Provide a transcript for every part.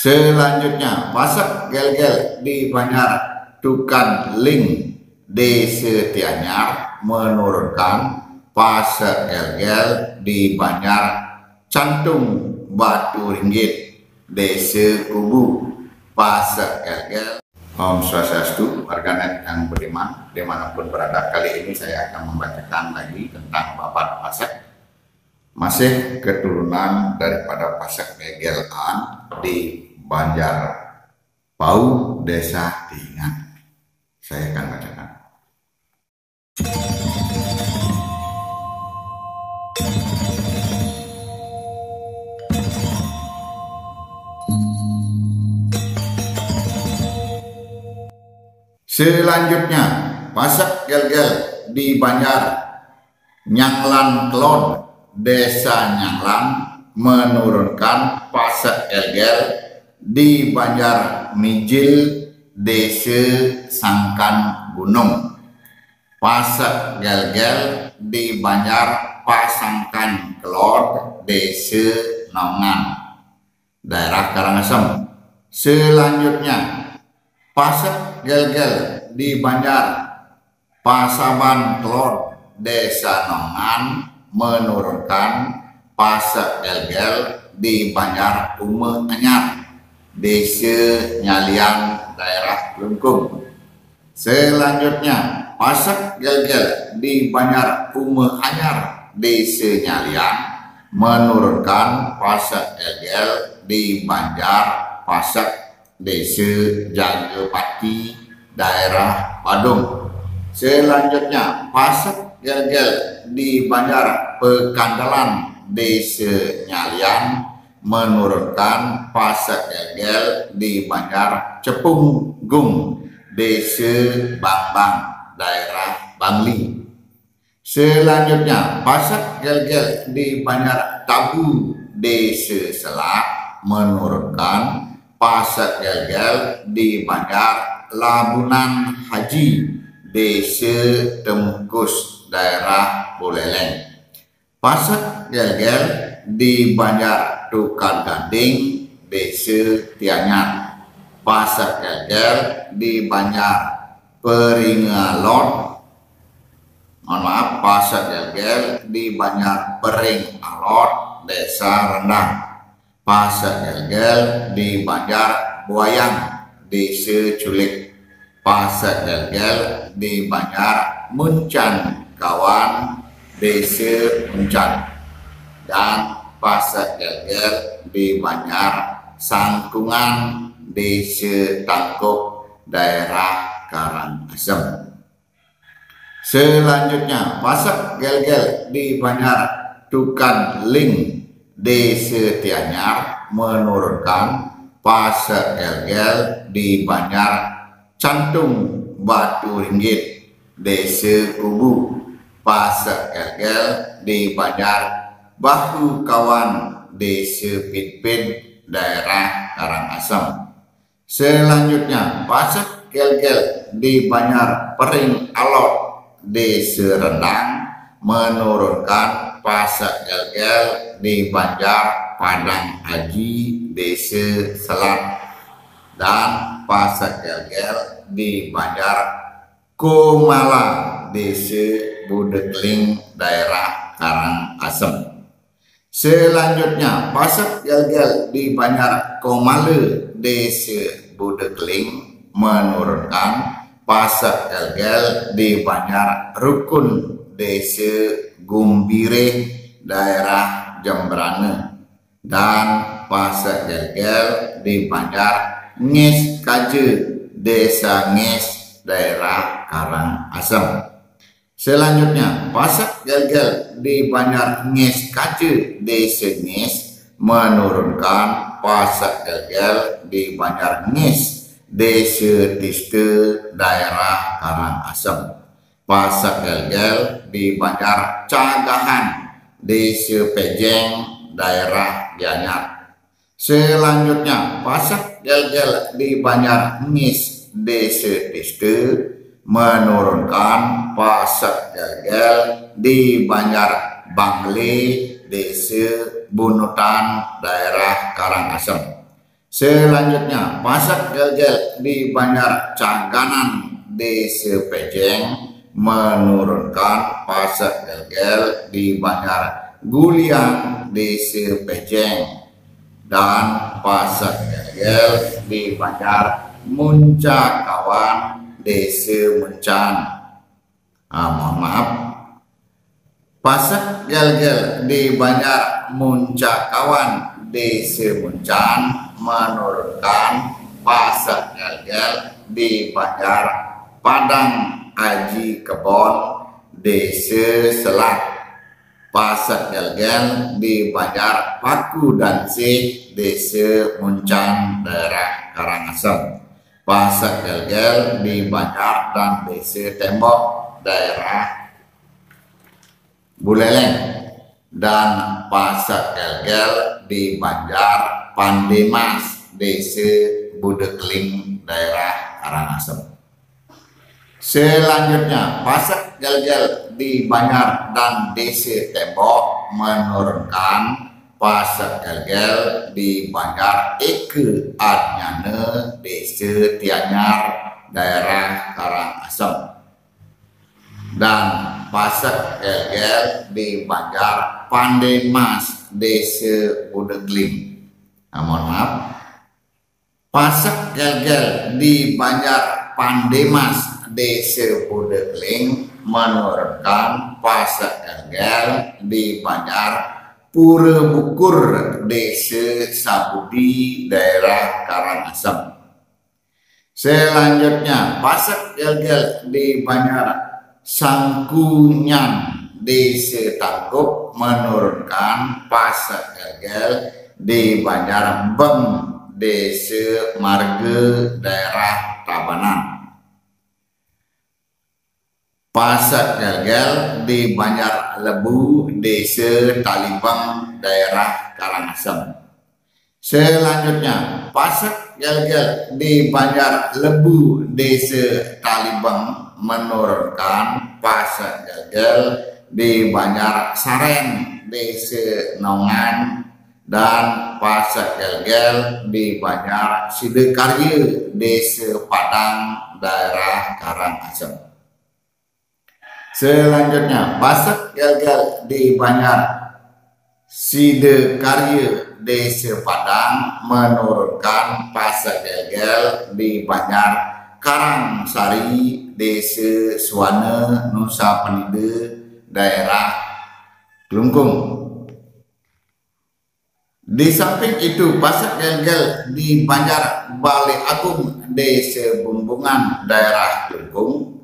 Selanjutnya, Pasek Gel-Gel di Banjar Tukan Ling Desa Tianyar menurunkan Pasek Gel-Gel di Banjar Cantung Batu Ringgit Desa Kubu. Pasek Gel-Gel. Om Swastiastu, warganet yang beriman dimanapun berada. Kali ini saya akan membacakan lagi tentang Babat Pasek, masih keturunan daripada Pasek Gel-An di Banjar Pau, Desa Tingan. Saya akan bacakan. Selanjutnya, Pasek Gel-Gel di Banjar Nyanglan Kelon, Desa Nyanglan menurunkan Pasek Gel-Gel di Banjar Mijil, Desa Sangkan Gunung. Pasek Gel-Gel di Banjar Pasangkan Kelon, Desa Nongan, daerah Karangasem. Selanjutnya, Pasek Gel-Gel di Banjar Pasaban Kelon, Desa Nongan menurunkan Pasek Gel-Gel di Banjar Ume Anyar, Desa Nyalian, daerah Lungkung. Selanjutnya, Pasek Gel-Gel di Banjar Ume Anyar, Desa Nyalian menurunkan Pasek Gel-Gel di Banjar Pasek, Desa Jagapati, daerah Badung. Selanjutnya, Pasek Gel-Gel di Banjar Pekandalan, Desa Nyalian menurunkan Pasek Gel-Gel di Banjar Cepunggung, Desa Bambang, daerah Bangli. Selanjutnya, Pasek Gel-Gel di Banjar Tabu, Desa Selak menurunkan Pasek Gel-Gel di Banjar Labunan Haji, Desa Temukus, daerah Buleleng. Pasek Gel-Gel di Banjar Tukan Gading, Desa Tianyar. Pasek Gel-Gel di Banjar Peringalot, Pasek Gel-Gel di Banjar Pering Alot, Desa Rendang. Pasek Gel-Gel di Banjar Buayang, Desa Culik. Pasek Gel-Gel di Banjar Muncan Kawan, Desa Muncan. Dan Pasek Gel-Gel di Banjar Sangkungan, Desa Tangkuk, daerah Karangasem. Selanjutnya, Pasek Gel-Gel di Banjar Tukan Ling, Desa Tianyar menurunkan Pasek Gel-Gel di Banjar Cantung Batu Ringgit, Desa Kubu. Pasek Gel-Gel di Banjar Bahu Kawan, Desa Pitpin, daerah Karangasem. Selanjutnya, Pasek Gel-Gel di Banjar Pering Alot, Desa Rendang menurunkan Pasek Gel-Gel di Banjar Padang Haji, Desa Selat. Dan Pasek Gel-Gel di Banjar Komala, Desa Budekling, daerah Karangasem. Selanjutnya, Pasek Gel-Gel di Banjar Komala, Desa Budekling menurunkan Pasek Gel-Gel di Banjar Rukun, Desa Gumbire, daerah Jembrane. Dan Pasek Gel-Gel di Banjar Nges Kaje, Desa Nges, daerah Karangasem. Selanjutnya, Pasek Gel-Gel di Banjar Nges Kaje, Desa Nges menurunkan Pasek Gel-Gel di Banjar Nges, Desa Tiste, daerah Karangasem. Pasek Gel-Gel di Banjar Cagahan, Desa Pejeng, daerah Gianyar. Selanjutnya, Pasek Gel-Gel di Banjar Ngis, Desa Tiste menurunkan Pasek Gel-Gel di Banjar Bangle, Desa Bunutan, daerah Karangasem. Selanjutnya, Pasar Gel-Gel di Banjar Caganan Desa Pejeng menurunkan Pasar Gel-Gel di Banjar Guliang Desa Pejeng, dan Pasar Gel-Gel di Banjar Muncakawan Desa Muncan. Mohon maaf, Pasar Gel-Gel di Banjar Muncakawan Desa Muncan menurunkan Pasar Gel-Gel di Banjar Padang Aji Kebon Desa Selat. Pasar Gel-Gel di Banjar Paku dan Sih Desa Muncan daerah Karangasem. Pasar Gel-Gel di Banjar dan Desa Tembok daerah Buleleng, dan Pasar Gel-Gel di Banjar Pandemas Desa Budekling daerah Karangasem. Selanjutnya, Pasar Gel-Gel di Banjar dan Desa Tembok menurunkan Pasar Gel-Gel di Banjar Eke Adnyane Desa Tianyar daerah Karangasem, dan Pasar Gel-Gel di Banjar Pandemas Desa Budekling. Mohon maaf, Pasar Gel-Gel di Banjar Pandemas Desa Budekling menurunkan Pasar Gel-Gel di Banjar Pura Bukur Desa Sabudi daerah Karangasem. Selanjutnya, Pasar Gel-Gel di Banjar Sangkunyan Desa Tangkup menurunkan Pasar Gel-Gel di Banjar Beng Desa Marga daerah Tabanan. Pasar Gel-Gel di Banjar Lebu Desa Talibang daerah Karangasem. Selanjutnya, Pasar Gel-Gel di Banjar Lebu Desa Talibang menurunkan Pasar Gel-Gel di Banjar Saren Desa Nongan, dan Pasar Gel-Gel di Banjar Sidekarya Desa Padang daerah Karangasem. Selanjutnya, Pasar Gel-Gel di Banjar Sidekarya Desa Padang menurunkan Pasar Gel-Gel di Banjar Karangsari Desa Suwana Nusa Penida daerah Klungkung. Di samping itu, Pasar Gel-Gel di Banjar Balai Agung Desa Bumbungan daerah Klungkung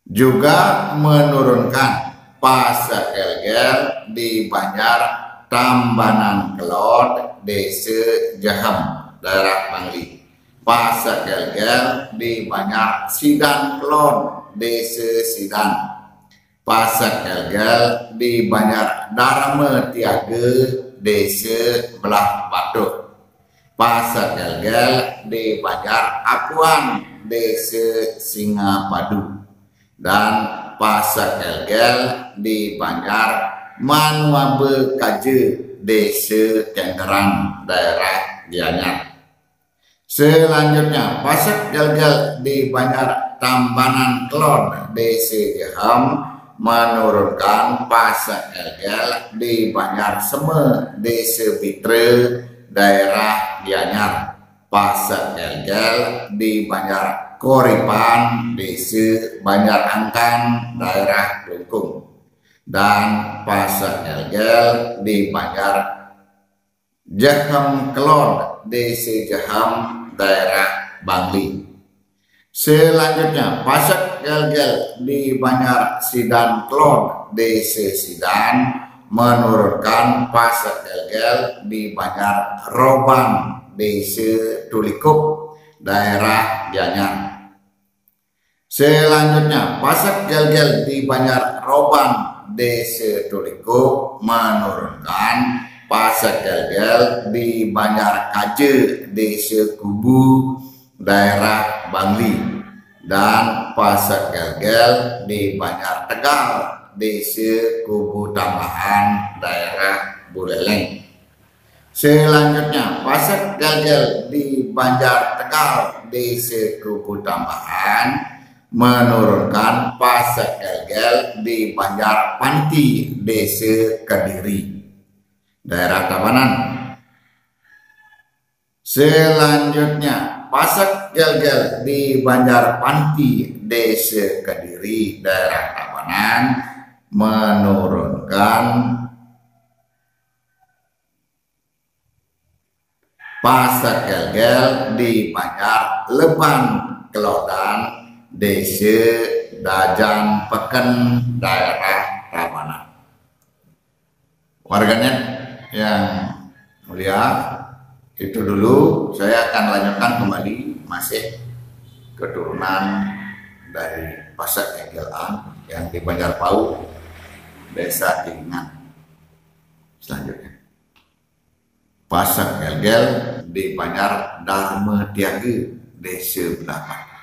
juga menurunkan Pasar Gel-Gel di Banjar Tambanan Kelot Desa Jahem daerah Bangli. Pasar Gel-Gel di Banjar Sidan Kelon Desa Sidan. Pasar Gel-Gel di Banjar Dharma Tiaga Desa Belah Batu. Pasar Gel-Gel di Banjar Apuan Desa Singapadu, dan Pasar Gel-Gel di Banjar Manuabe Kaje Desa Kenteran daerah Gianyar. Selanjutnya, Pasar Gel-Gel di Banjar Tambanan Kelon Desa Jahem menurunkan Pasar Gel-Gel di Banjar Seme Desa Bitre daerah Gianyar. Pasar Gel-Gel di Banjar Koripan Desa Banjar Angkan daerah Klungkung, dan Pasar Gel-Gel di Banjar Jahem Kelon Desa Jahem daerah Bangli. Selanjutnya, Pasar Gel-Gel di Banjar Sidan Kelon Desa Sidan menurunkan Pasar Gel-Gel di Banjar Roban Desa Tulikup daerah Gianyar. Selanjutnya, Pasar Gel-Gel di Banjar Roban Desa Tulikup menurunkan Pasar Gel-Gel di Banjar Kaje Desa Kubu daerah Bangli, dan Pasar Gel-Gel di Banjar Tegal Desa Kubu Tambahan daerah Buleleng. Selanjutnya, Pasek Gel-Gel di Banjar Tegal Desa Kuku Tambahan menurunkan Pasek Gel-Gel di Banjar Panti Desa Kediri daerah Tabanan. Selanjutnya Pasek Gel-Gel di Banjar Panti Desa Kediri daerah Tabanan menurunkan Pasek Gel-Gel di Banjar Leban Kelodan Desa Dajan Peken daerah Tabanan. Warganet yang mulia, itu dulu. Saya akan lanjutkan kembali, masih keturunan dari Pasek Gel-Gel yang di Banjar Pau Desa Kiringan. Selanjutnya Pasek Gel-Gel di Banjar Dharma Tiaga Desa Belapak.